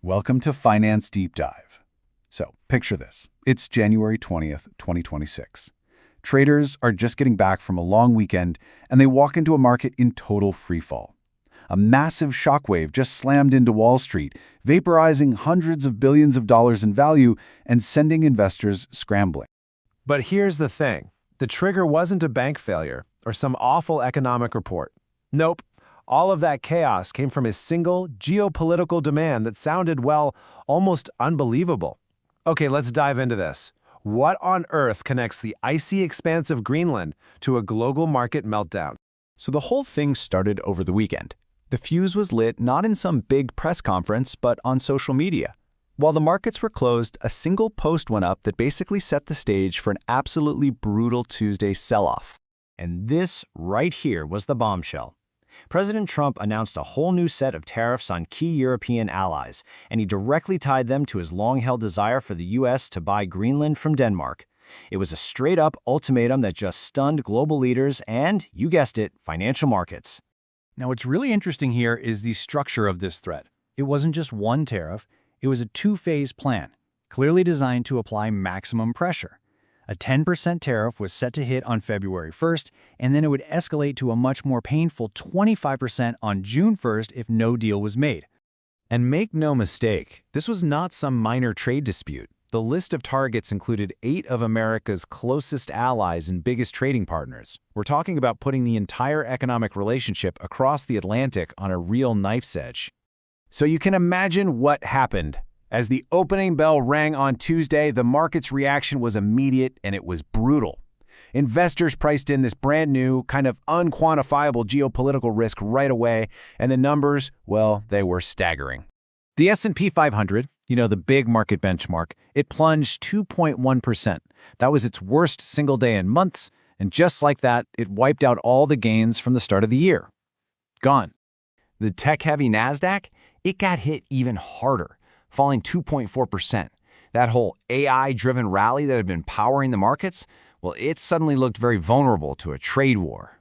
Welcome to Finance Deep Dive. So, picture this. It's January 20th, 2026. Traders are just getting back from a long weekend, and they walk into a market in total freefall. A massive shockwave just slammed into Wall Street, vaporizing hundreds of billions of dollars in value and sending investors scrambling. But here's the thing. The trigger wasn't a bank failure or some awful economic report. Nope. All of that chaos came from a single geopolitical demand that sounded, well, almost unbelievable. Okay, let's dive into this. What on earth connects the icy expanse of Greenland to a global market meltdown? So the whole thing started over the weekend. The fuse was lit not in some big press conference, but on social media. While the markets were closed, a single post went up that basically set the stage for an absolutely brutal Tuesday sell-off. And this right here was the bombshell. President Trump announced a whole new set of tariffs on key European allies, and he directly tied them to his long-held desire for the U.S. to buy Greenland from Denmark. It was a straight-up ultimatum that just stunned global leaders and, you guessed it, financial markets. Now, what's really interesting here is the structure of this threat. It wasn't just one tariff, it was a two-phase plan, clearly designed to apply maximum pressure. A 10% tariff was set to hit on February 1st, and then it would escalate to a much more painful 25% on June 1st if no deal was made. And make no mistake, this was not some minor trade dispute. The list of targets included 8 of America's closest allies and biggest trading partners. We're talking about putting the entire economic relationship across the Atlantic on a real knife's edge. So you can imagine what happened. As the opening bell rang on Tuesday, the market's reaction was immediate and it was brutal. Investors priced in this brand new, kind of unquantifiable geopolitical risk right away, and the numbers, well, they were staggering. The S&P 500, the big market benchmark, it plunged 2.1%. That was its worst single day in months, and just like that, it wiped out all the gains from the start of the year. Gone. The tech-heavy Nasdaq, it got hit even harder, falling 2.4%. That whole AI-driven rally that had been powering the markets, well, it suddenly looked very vulnerable to a trade war.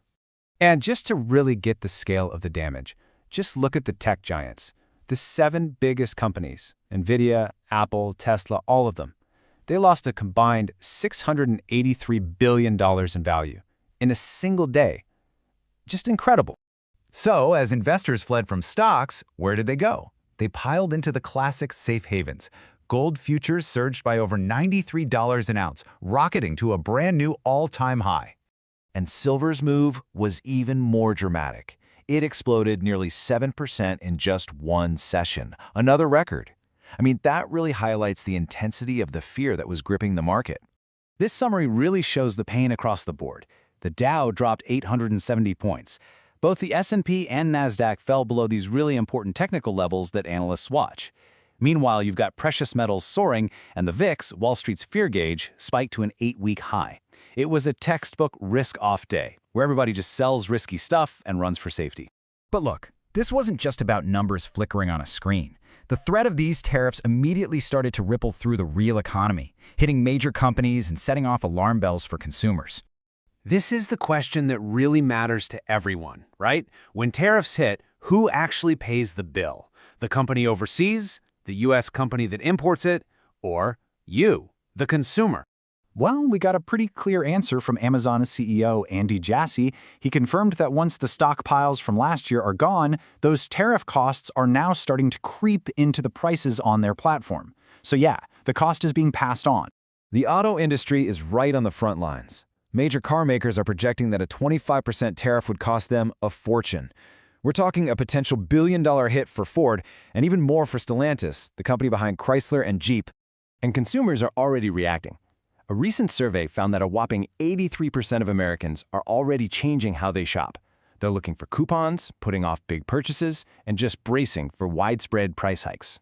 And just to really get the scale of the damage, just look at the tech giants. The 7 biggest companies, NVIDIA, Apple, Tesla, all of them, they lost a combined $683 billion in value in a single day. Just incredible. So, as investors fled from stocks, where did they go? They piled into the classic safe havens. Gold futures surged by over $93 an ounce, rocketing to a brand new all-time high. And silver's move was even more dramatic. It exploded nearly 7% in just one session, another record. That really highlights the intensity of the fear that was gripping the market. This summary really shows the pain across the board. The Dow dropped 870 points. Both the S&P and Nasdaq fell below these really important technical levels that analysts watch. Meanwhile, you've got precious metals soaring, and the VIX, Wall Street's fear gauge, spiked to an 8-week high. It was a textbook risk-off day, where everybody just sells risky stuff and runs for safety. But look, this wasn't just about numbers flickering on a screen. The threat of these tariffs immediately started to ripple through the real economy, hitting major companies and setting off alarm bells for consumers. This is the question that really matters to everyone, right? When tariffs hit, who actually pays the bill? The company overseas, the U.S. company that imports it, or you, the consumer? Well, we got a pretty clear answer from Amazon's CEO, Andy Jassy. He confirmed that once the stockpiles from last year are gone, those tariff costs are now starting to creep into the prices on their platform. So yeah, the cost is being passed on. The auto industry is right on the front lines. Major car makers are projecting that a 25% tariff would cost them a fortune. We're talking a potential billion-dollar hit for Ford and even more for Stellantis, the company behind Chrysler and Jeep. And consumers are already reacting. A recent survey found that a whopping 83% of Americans are already changing how they shop. They're looking for coupons, putting off big purchases, and just bracing for widespread price hikes.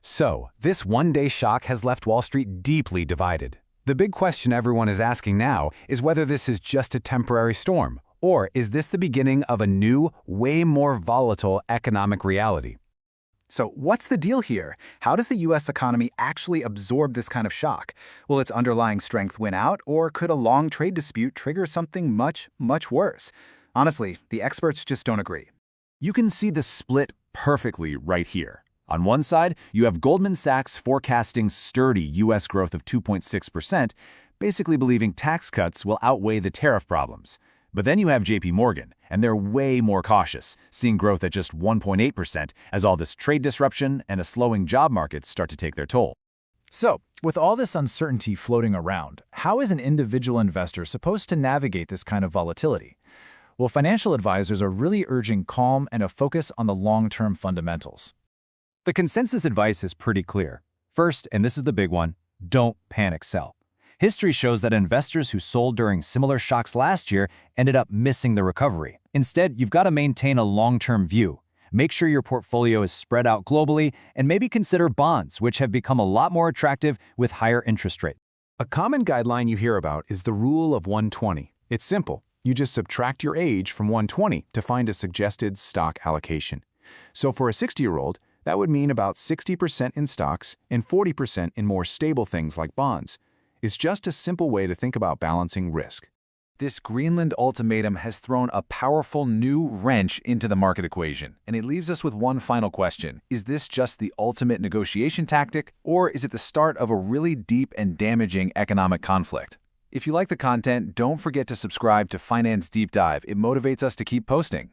So, this one-day shock has left Wall Street deeply divided. The big question everyone is asking now is whether this is just a temporary storm, or is this the beginning of a new, way more volatile economic reality? So what's the deal here? How does the U.S. economy actually absorb this kind of shock? Will its underlying strength win out, or could a long trade dispute trigger something much, much worse? Honestly, the experts just don't agree. You can see the split perfectly right here. On one side, you have Goldman Sachs forecasting sturdy U.S. growth of 2.6%, basically believing tax cuts will outweigh the tariff problems. But then you have J.P. Morgan, and they're way more cautious, seeing growth at just 1.8% as all this trade disruption and a slowing job market start to take their toll. So, with all this uncertainty floating around, how is an individual investor supposed to navigate this kind of volatility? Well, financial advisors are really urging calm and a focus on the long-term fundamentals. The consensus advice is pretty clear. First, and this is the big one, don't panic sell. History shows that investors who sold during similar shocks last year ended up missing the recovery. Instead, you've got to maintain a long-term view. Make sure your portfolio is spread out globally, and maybe consider bonds, which have become a lot more attractive with higher interest rates. A common guideline you hear about is the rule of 120. It's simple. You just subtract your age from 120 to find a suggested stock allocation. So for a 60-year-old, that would mean about 60% in stocks and 40% in more stable things like bonds. It's just a simple way to think about balancing risk. This Greenland ultimatum has thrown a powerful new wrench into the market equation, and it leaves us with one final question. Is this just the ultimate negotiation tactic, or is it the start of a really deep and damaging economic conflict? If you like the content, don't forget to subscribe to Finance Deep Dive. It motivates us to keep posting.